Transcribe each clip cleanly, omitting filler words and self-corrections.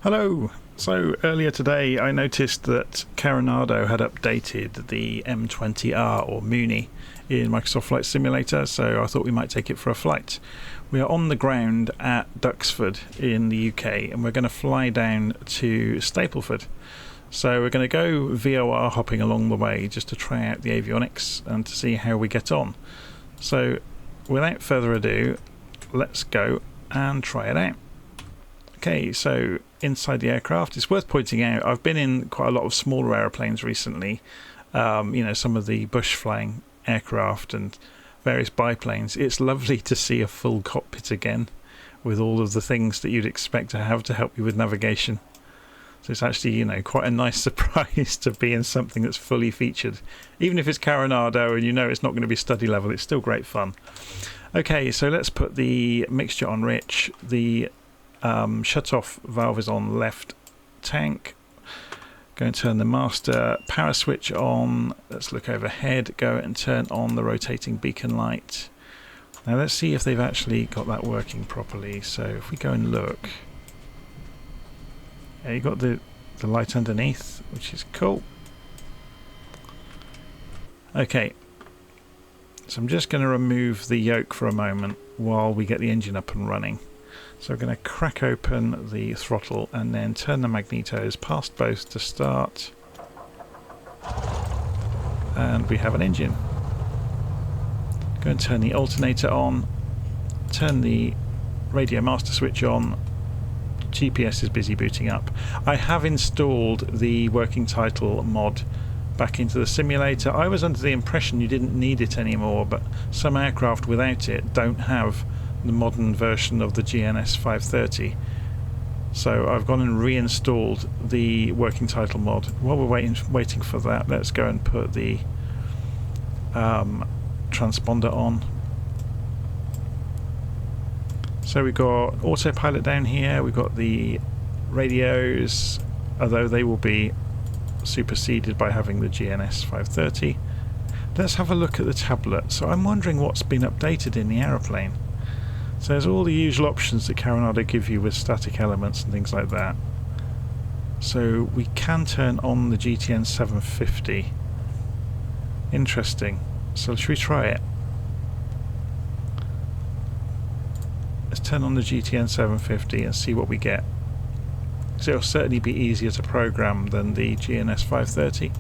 Hello! So earlier today I noticed that Carenado had updated the M20R or Muni in Microsoft Flight Simulator, so I thought we might take it for a flight. We are on the ground at Duxford in the UK and we're going to fly down to Stapleford. So we're going to go VOR hopping along the way just to try out the avionics and to see how we get on. So without further ado, let's go and try it out. Okay, so inside the aircraft, it's worth pointing out I've been in quite a lot of smaller aeroplanes recently, some of the bush flying aircraft and various biplanes. It's lovely to see a full cockpit again with all of the things that you'd expect to have to help you with navigation. So it's actually, quite a nice surprise to be in something that's fully featured. Even if it's Carenado and it's not going to be study level, it's still great fun. Okay, so let's put the mixture on rich. The shut-off valve is on left tank. Go and turn the master power switch on. Let's look overhead. Go and turn on the rotating beacon light. Now let's see if they've actually got that working properly. So if we go and look, yeah, you got the light underneath, which is cool. Okay, so I'm just going to remove the yoke for a moment while we get the engine up and running. So we're going to crack open the throttle and then turn the magnetos past both to start. And we have an engine. Go and turn the alternator on. Turn the radio master switch on. GPS is busy booting up. I have installed the working title mod back into the simulator. I was under the impression you didn't need it anymore, but some aircraft without it don't have the modern version of the GNS 530, so I've gone and reinstalled the working title mod. While we're waiting for that, let's go and put the transponder on. So we've got autopilot down here, we've got the radios, although they will be superseded by having the GNS 530. Let's have a look at the tablet. So I'm wondering what's been updated in the aeroplane. So there's all the usual options that Carenado give you with static elements and things like that. So we can turn on the GTN 750. Interesting. So should we try it? Let's turn on the GTN 750 and see what we get. So it'll certainly be easier to program than the GNS 530.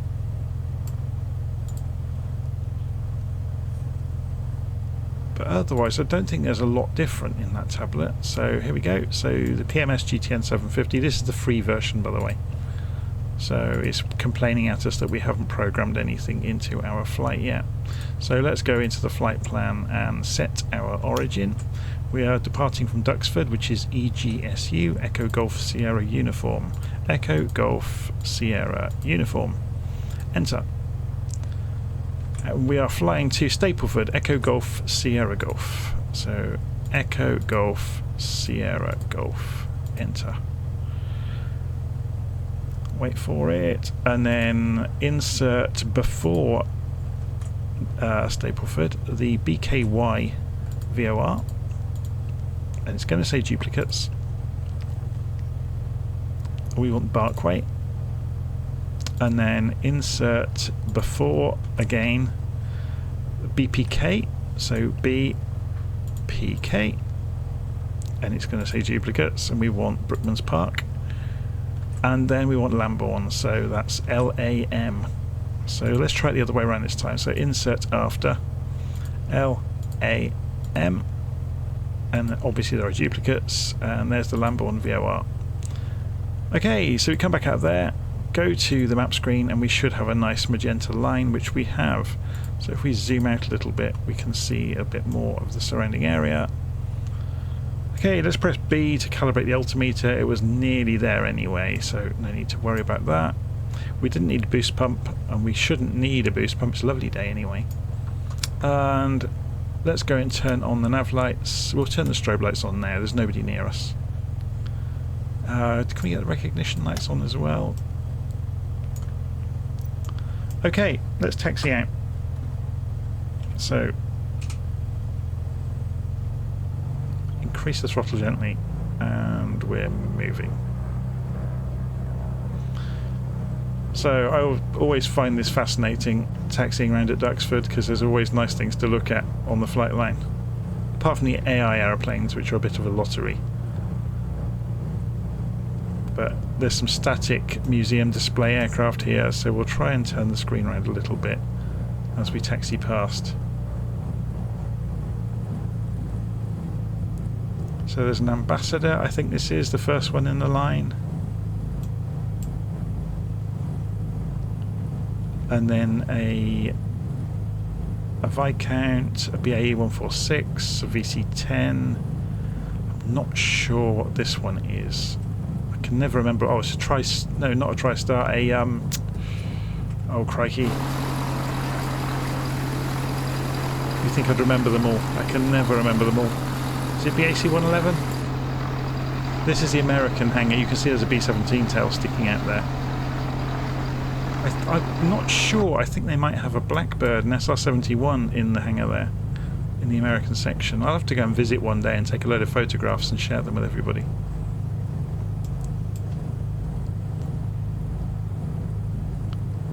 But otherwise I don't think there's a lot different in that tablet. So here we go. So the PMS GTN 750, this is the free version by the way. So it's complaining at us that we haven't programmed anything into our flight yet. So let's go into the flight plan and set our origin. We are departing from Duxford, which is EGSU, Echo Golf Sierra Uniform. Echo Golf Sierra Uniform. Enter. We are flying to Stapleford, Echo Golf Sierra Golf. So Echo Golf Sierra Golf. Enter. Wait for it, and then insert before Stapleford the BKY VOR, and it's going to say duplicates. We want Barkway. And then insert before again BPK, so BPK, and it's going to say duplicates, and we want Brookman's Park, and then we want Lambourne, so that's LAM. So let's try it the other way around this time. So insert after LAM, and obviously there are duplicates, and there's the Lambourne VOR. Okay, so we come back out of there. Go to the map screen and we should have a nice magenta line, which we have. So if we zoom out a little bit, we can see a bit more of the surrounding area. Okay, let's press B to calibrate the altimeter. It was nearly there anyway, so no need to worry about that. We didn't need a boost pump, and we shouldn't need a boost pump. It's a lovely day anyway. And let's go and turn on the nav lights. We'll turn the strobe lights on now. There's nobody near us. Can we get the recognition lights on as well? Okay, let's taxi out. So increase the throttle gently, and we're moving. So I always find this fascinating, taxiing around at Duxford, because there's always nice things to look at on the flight line. Apart from the AI aeroplanes, which are a bit of a lottery. But there's some static museum display aircraft here, so we'll try and turn the screen around a little bit as we taxi past. So there's an Ambassador, I think this is the first one in the line. And then a Viscount, a BAE 146, a VC-10. I'm not sure what this one is. I can never remember. Oh, it's a no, not a TriStar. Oh crikey! You think I'd remember them all? I can never remember them all. Is it BAC 111? This is the American hangar. You can see there's a B-17 tail sticking out there. I'm not sure. I think they might have a Blackbird and SR-71 in the hangar there, in the American section. I'll have to go and visit one day and take a load of photographs and share them with everybody.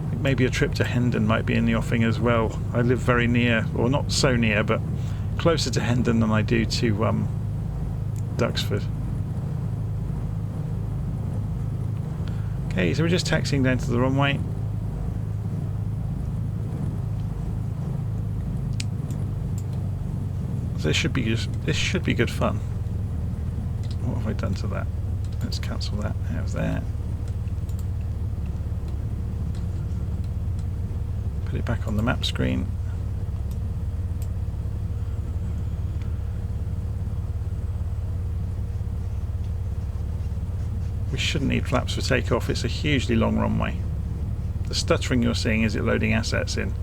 I think maybe a trip to Hendon might be in the offing as well. I live very near, or not so near, but closer to Hendon than I do to Duxford. Okay, so we're just taxiing down to the runway. So this should be good fun. What have I done to that? Let's cancel that out of there. Put it back on the map screen. We shouldn't need flaps for takeoff. It's a hugely long runway. The stuttering you're seeing is it loading assets in.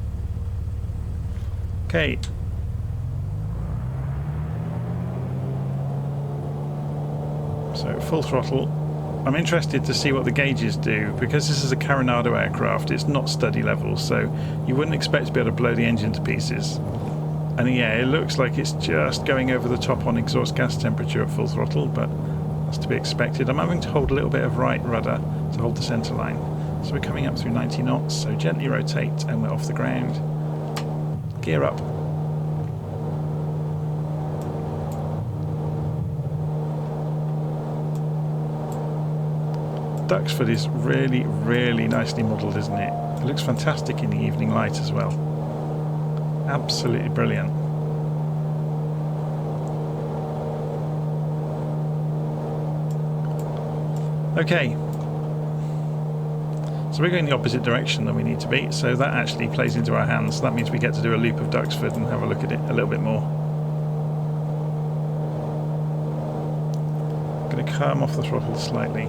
Okay. So full throttle. I'm interested to see what the gauges do, because this is a Carenado aircraft. It's not study level, so you wouldn't expect to be able to blow the engine to pieces. And yeah, it looks like it's just going over the top on exhaust gas temperature at full throttle, but that's to be expected. I'm having to hold a little bit of right rudder to hold the centre line. So we're coming up through 90 knots, so gently rotate and we're off the ground. Gear up. Duxford is really, really nicely modelled, isn't it? It looks fantastic in the evening light as well. Absolutely brilliant. Okay. So we're going the opposite direction than we need to be, so that actually plays into our hands. That means we get to do a loop of Duxford and have a look at it a little bit more. I'm going to calm off the throttle slightly.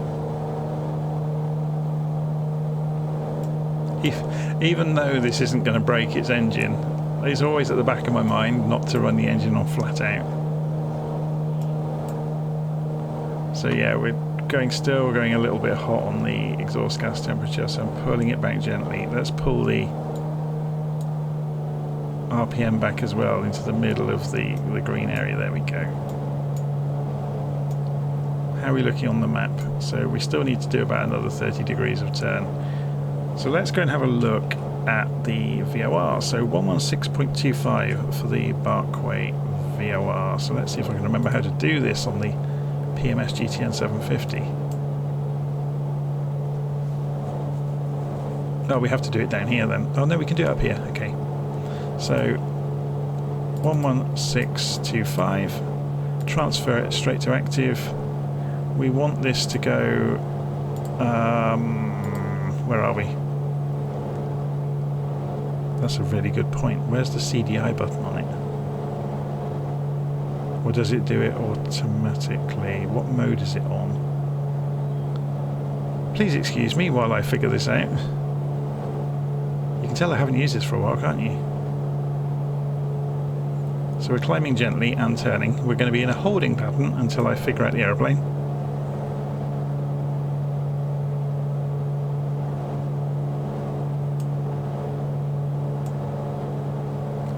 Even though this isn't going to break its engine, it's always at the back of my mind not to run the engine on flat out. So yeah, we're still going a little bit hot on the exhaust gas temperature, so I'm pulling it back gently. Let's pull the RPM back as well into the middle of the green area. There we go. How are we looking on the map? So we still need to do about another 30 degrees of turn. So let's go and have a look at the VOR. So 116.25 for the Barkway VOR. So let's see if I can remember how to do this on the PMS GTN 750. Oh, we have to do it down here then. Oh no, we can do it up here. Okay. So 11625. Transfer it straight to active. We want this to go. Where are we? That's a really good point. Where's the CDI button on it? Or does it do it automatically? What mode is it on? Please excuse me while I figure this out. You can tell I haven't used this for a while, can't you? So we're climbing gently and turning. We're going to be in a holding pattern until I figure out the aeroplane.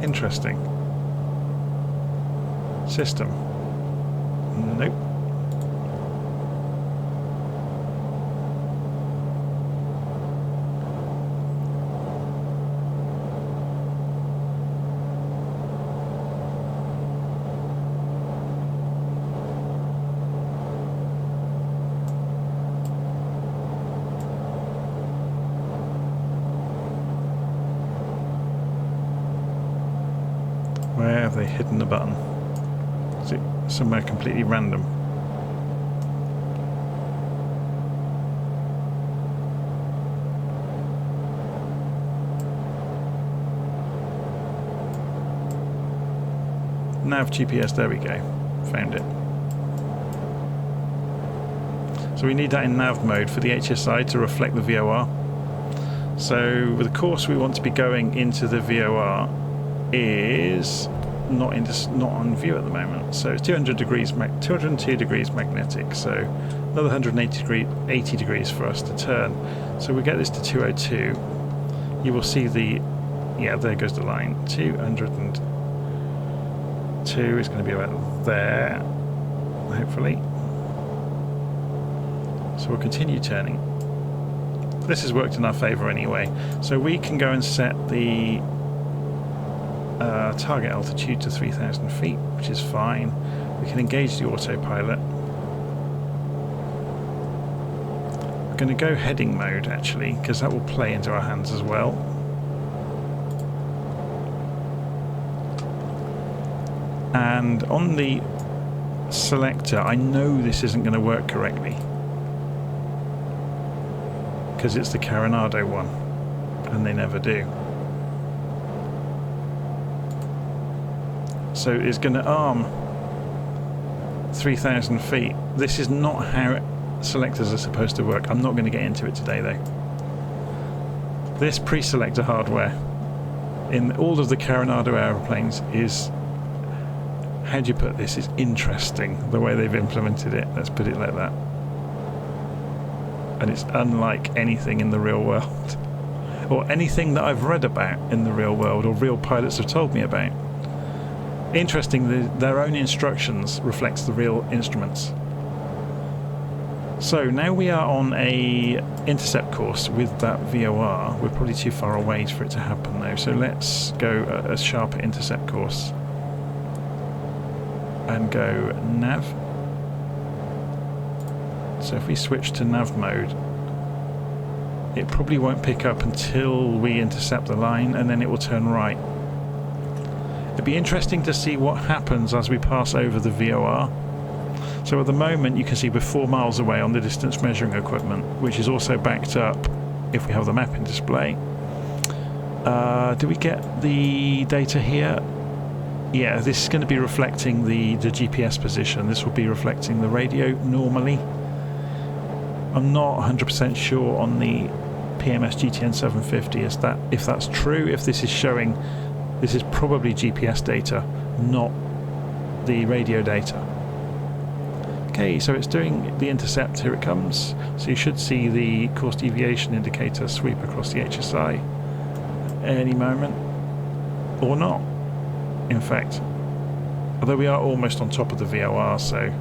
Interesting. System. Nope. they hidden the button? Is it somewhere completely random? Nav GPS, there we go. Found it. So we need that in nav mode for the HSI to reflect the VOR. So the course we want to be going into the VOR is not on view at the moment. So it's 202 degrees magnetic. So another 80 degrees for us to turn. So we get this to 202. You will see the, yeah, there goes the line. 202 is going to be about there, hopefully. So we'll continue turning. This has worked in our favour anyway. So we can go and set the target altitude to 3,000 feet, which is fine. We can engage the autopilot. We're going to go heading mode actually, because that will play into our hands as well. And on the selector, I know this isn't going to work correctly because it's the Carenado one, and they never do. So it's going to arm 3,000 feet. This is not how selectors are supposed to work. I'm not going to get into it today though. This preselector hardware in all of the Carenado aeroplanes is, how do you put this, is interesting the way they've implemented it, let's put it like that. And it's unlike anything in the real world or anything that I've read about in the real world or real pilots have told me about. Interesting, their own instructions reflects the real instruments. So now we are on a intercept course with that VOR. We're probably too far away for it to happen though, so let's go a sharper intercept course and go nav. So if we switch to nav mode, it probably won't pick up until we intercept the line, and then it will turn right. It'd be interesting to see what happens as we pass over the VOR. So at the moment you can see we're 4 miles away on the distance measuring equipment, which is also backed up if we have the map in display. Do we get the data here? Yeah, this is going to be reflecting the GPS position. This will be reflecting the radio normally. I'm not 100% sure on the PMS GTN 750 if that's true. If this is showing, this is probably GPS data, not the radio data. Okay, so it's doing the intercept. Here it comes. So you should see the course deviation indicator sweep across the HSI any moment, or not. In fact, although we are almost on top of the VOR, so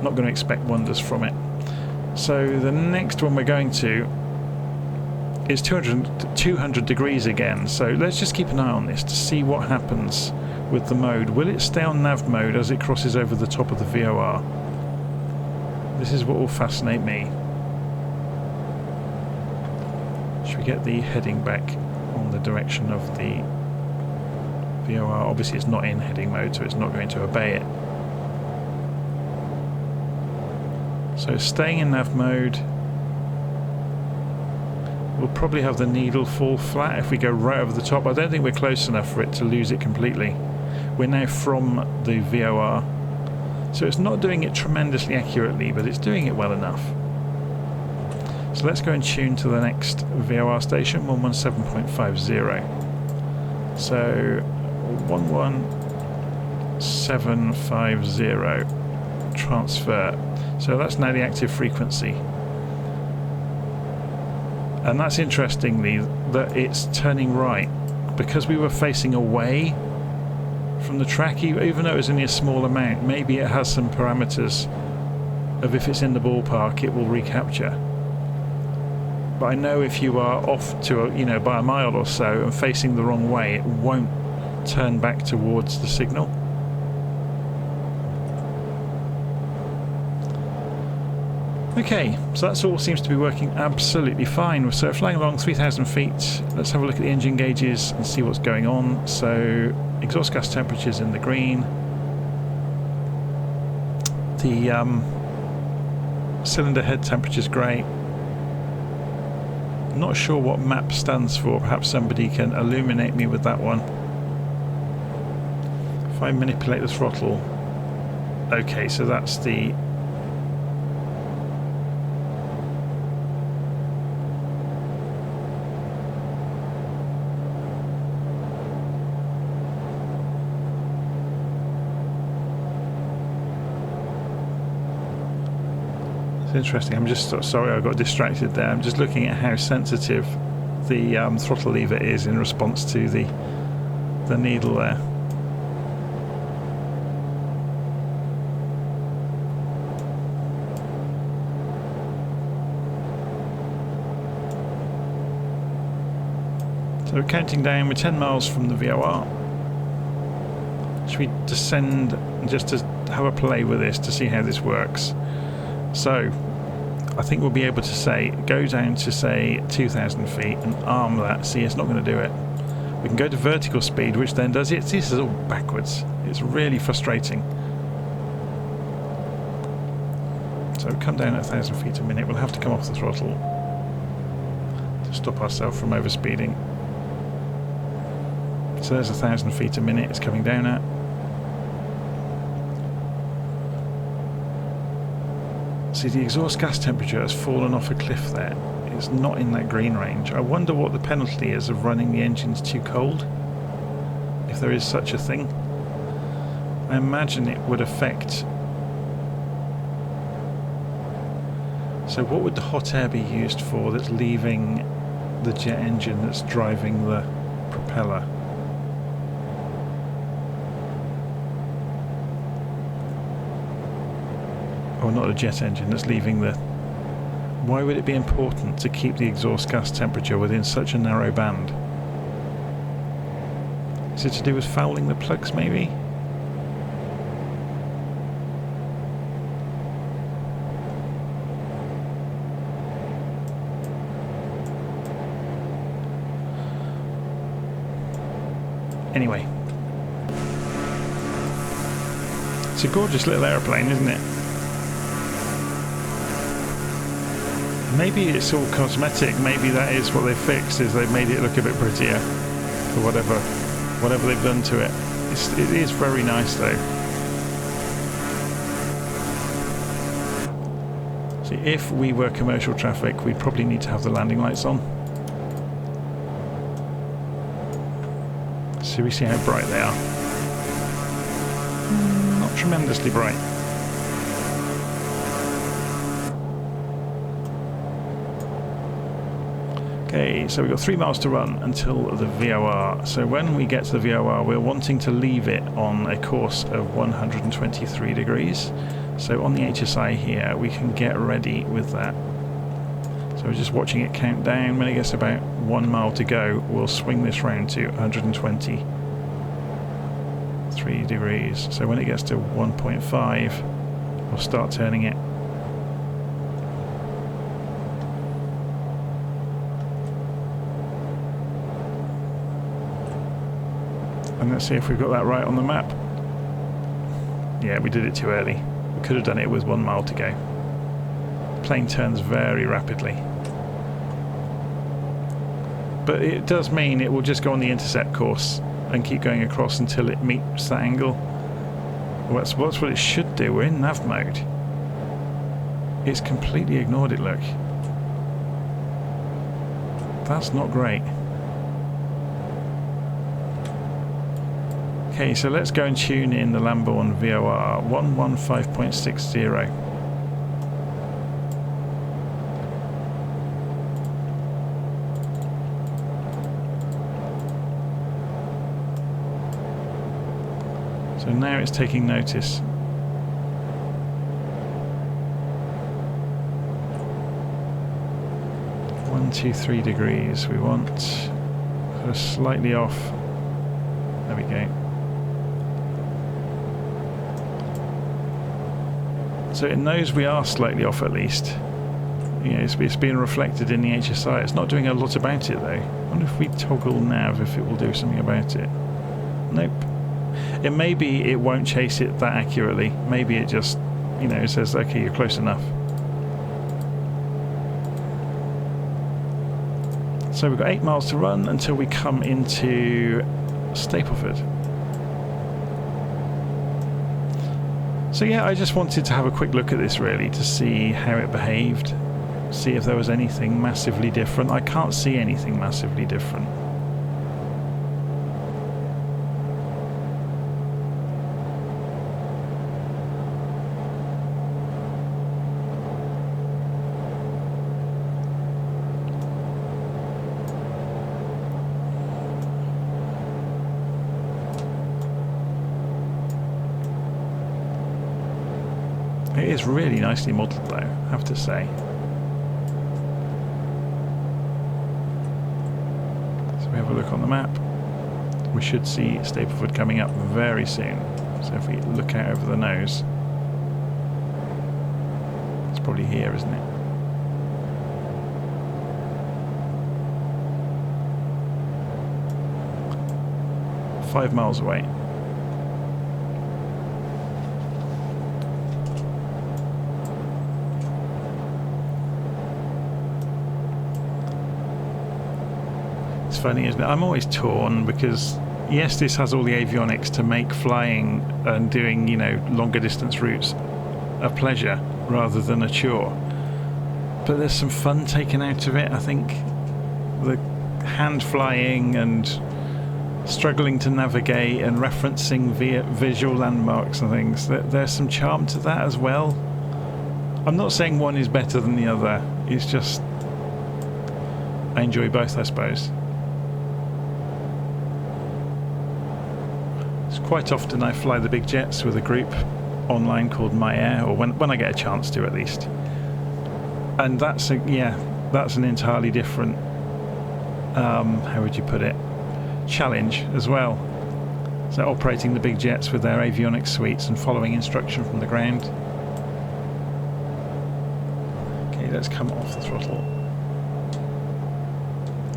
not going to expect wonders from it. So the next one we're going to is 200 degrees again. So let's just keep an eye on this to see what happens with the mode. Will it stay on nav mode as it crosses over the top of the VOR? This is what will fascinate me. Should we get the heading back on the direction of the VOR? Obviously it's not in heading mode, so it's not going to obey it. So staying in nav mode, we'll probably have the needle fall flat if we go right over the top. I don't think we're close enough for it to lose it completely. We're now from the VOR, so it's not doing it tremendously accurately, but it's doing it well enough. So let's go and tune to the next VOR station, 117.50. So 11750 transfer. So that's now the active frequency. And that's interestingly that it's turning right, because we were facing away from the track, even though it was only a small amount. Maybe it has some parameters of if it's in the ballpark it will recapture. But I know if you are off to by a mile or so and facing the wrong way, it won't turn back towards the signal. Okay, so that's all seems to be working absolutely fine. So flying along 3,000 feet, let's have a look at the engine gauges and see what's going on. So exhaust gas temperature's in the green. The cylinder head temperature's great. Not sure what MAP stands for. Perhaps somebody can illuminate me with that one. If I manipulate the throttle, okay, so that's the It's interesting. I'm just sorry I got distracted there. I'm just looking at how sensitive the throttle lever is in response to the needle there. So we're counting down. We're 10 miles from the VOR. Should we descend just to have a play with this to see how this works? So I think we'll be able to say, go down to say 2,000 feet and arm that. See, it's not going to do it. We can go to vertical speed, which then does it. This is all backwards. It's really frustrating. So we come down at 1,000 feet a minute. We'll have to come off the throttle to stop ourselves from overspeeding. So there's 1,000 feet a minute it's coming down at. See, the exhaust gas temperature has fallen off a cliff there. It's not in that green range. I wonder what the penalty is of running the engines too cold, if there is such a thing. I imagine it would affect... So what would the hot air be used for that's leaving the jet engine that's driving the propeller? Or not a jet engine that's leaving the... Why would it be important to keep the exhaust gas temperature within such a narrow band? Is it to do with fouling the plugs, maybe? Anyway. It's a gorgeous little aeroplane, isn't it? Maybe it's all cosmetic. Maybe that is what they fixed, is they've made it look a bit prettier for whatever they've done to it. It is very nice though. See, if we were commercial traffic, we'd probably need to have the landing lights on. So we see how bright they are. Not tremendously bright. Okay, so we've got 3 miles to run until the VOR. So when we get to the VOR, we're wanting to leave it on a course of 123 degrees. So on the HSI here, we can get ready with that. So we're just watching it count down. When it gets about 1 mile to go, we'll swing this round to 123 degrees. So when it gets to 1.5, we'll start turning it. And let's see if we've got that right on the map. Yeah, we did it too early. We could have done it with 1 mile to go. The plane turns very rapidly. But it does mean it will just go on the Intercept course and keep going across until it meets that angle. Well, that's what it should do. We're in nav mode. It's completely ignored it, look. That's not great. Okay, so let's go and tune in the Lamborn VOR 115.60. So now it's taking notice. One, 2, 3 degrees. We want slightly off. There we go. So it knows we are slightly off at least. You know, it's being reflected in the HSI. It's not doing a lot about it though. I wonder if we toggle nav if it will do something about it. Nope. It maybe it won't chase it that accurately. Maybe it just, you know, says, okay, you're close enough. So we've got 8 miles to run until we come into Stapleford. So yeah, I just wanted to have a quick look at this really to see how it behaved, see if there was anything massively different. I can't see anything massively different. It is really nicely modelled though, I have to say. So we have a look on the map. We should see Stapleford coming up very soon. So if we look out over the nose, it's probably here, isn't it? Five miles away. Funny, isn't it? I'm always torn because yes, this has all the avionics to make flying and doing, you know, longer distance routes a pleasure rather than a chore, but there's some fun taken out of it. I think the hand flying and struggling to navigate and referencing via visual landmarks and things, there's some charm to that as well. I'm not saying one is better than the other, it's just I enjoy both, I suppose. Quite often I fly the big jets with a group online called My Air, or when I get a chance to at least. And that's that's an entirely different, how would you put it, challenge as well. So operating the big jets with their avionics suites and following instruction from the ground. Okay, let's come off the throttle.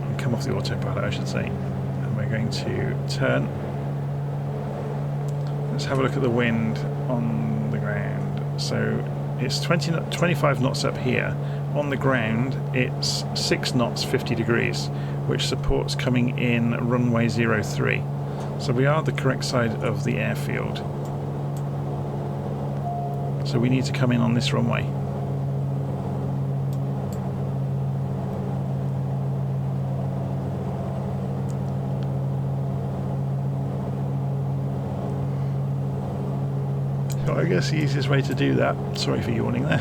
And come off the autopilot, I should say. And we're going to turn. Let's have a look at the wind on the ground. So it's 25 knots up here. On the ground, it's 6 knots, 50 degrees, which supports coming in runway 03. So we are the correct side of the airfield. So we need to come in on this runway. I guess the easiest way to do that, sorry for yawning there,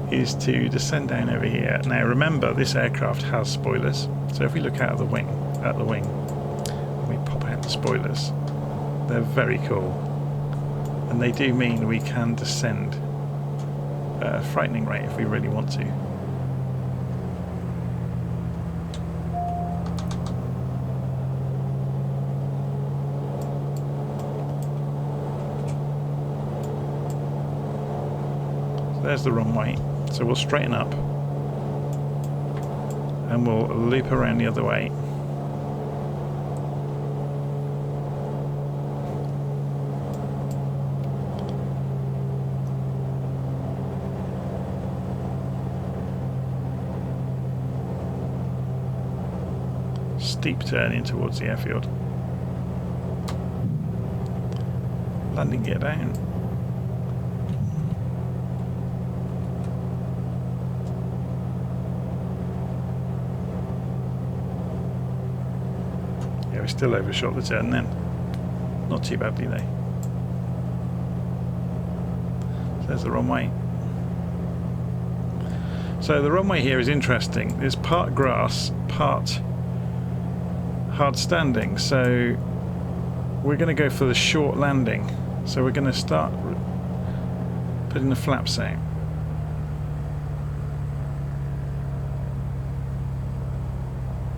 is to descend down over here. Now remember, this aircraft has spoilers, so if we look out of the wing, and we pop out the spoilers, they're very cool, and they do mean we can descend at a frightening rate if we really want to. There's the runway, so we'll straighten up and we'll loop around the other way. Steep turn in towards the airfield. Landing gear down. Still overshot the turn then. Not too badly though. So there's the runway. So the runway here is interesting. It's part grass, part hard standing. So we're going to go for the short landing. So we're going to start putting the flaps out.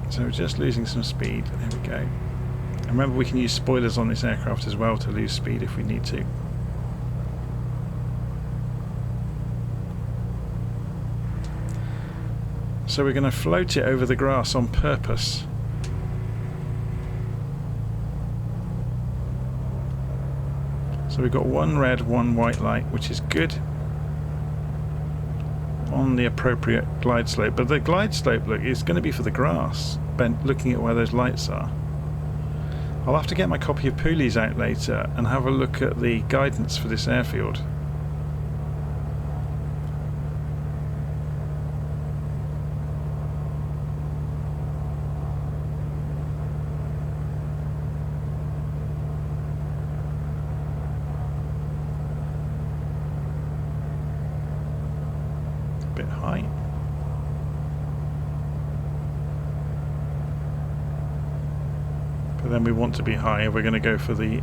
So we're just losing some speed. There we go. And remember, we can use spoilers on this aircraft as well to lose speed if we need to. So we're going to float it over the grass on purpose. So we've got one red, one white light, which is good on the appropriate glide slope. But the glide slope, look, is going to be for the grass, looking at where those lights are. I'll have to get my copy of Pooley's out later and have a look at the guidance for this airfield. Bit high. But then we want to be high. We're going to go for the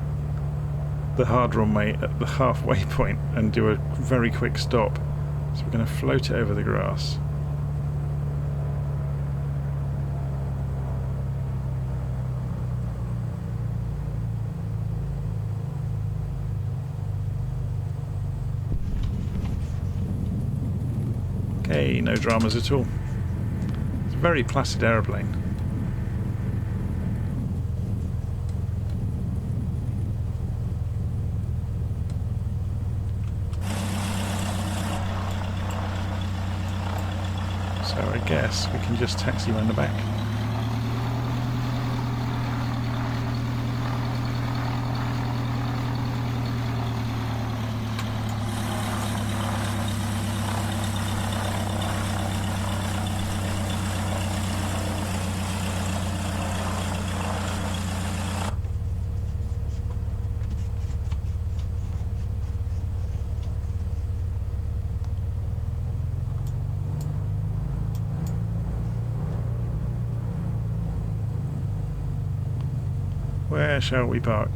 hard runway at the halfway point and do a very quick stop. So we're going to float it over the grass. Okay, no dramas at all. It's a very placid aeroplane. So I guess we can just taxi around the back. Where shall we park?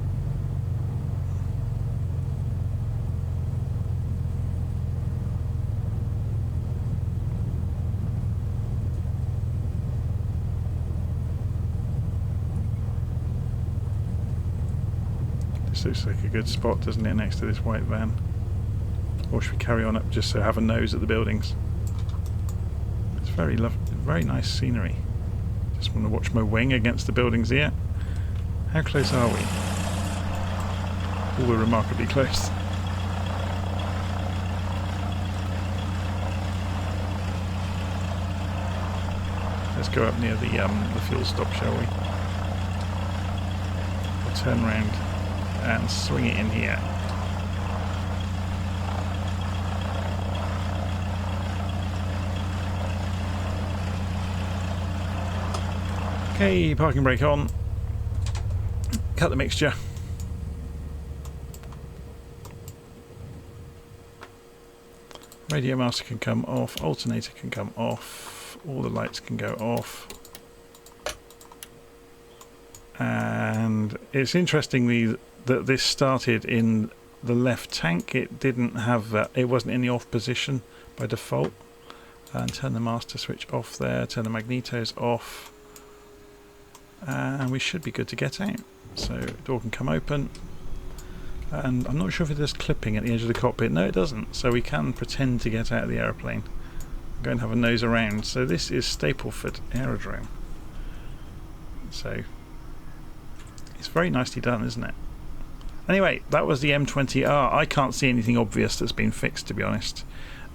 This looks like a good spot, doesn't it, next to this white van? Or should we carry on up just so I have a nose at the buildings? It's very lovely, very nice scenery. Just want to watch my wing against the buildings here. How close are we? Oh, we're remarkably close. Let's go up near the fuel stop, shall we? We'll turn round and swing it in here. Okay, parking brake on. Cut the mixture. Radio master can come off, alternator can come off, all the lights can go off. And it's interestingly that this started in the left tank. It didn't have that, it wasn't in the off position by default. And turn the master switch off there, turn the magnetos off, and we should be good to get out. So door can come open, and I'm not sure if it does clipping at the edge of the cockpit. No, it doesn't, so we can pretend to get out of the aeroplane. Go and have a nose around. So this is Stapleford Aerodrome. So it's very nicely done, isn't it? Anyway, that was the M20R. I can't see anything obvious that's been fixed, to be honest.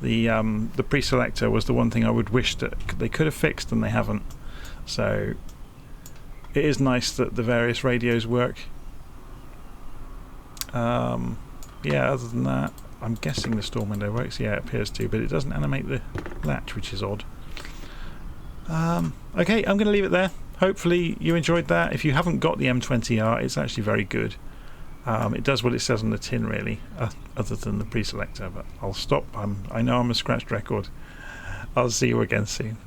The preselector was the one thing I would wish that they could have fixed, and they haven't. So it is nice that the various radios work. Yeah, other than that, I'm guessing the storm window works. Yeah, it appears to, but it doesn't animate the latch, which is odd. Okay, I'm going to leave it there. Hopefully you enjoyed that. If you haven't got the M20R, it's actually very good. It does what it says on the tin, really, other than the preselector. But I'll stop. I know I'm a scratched record. I'll see you again soon.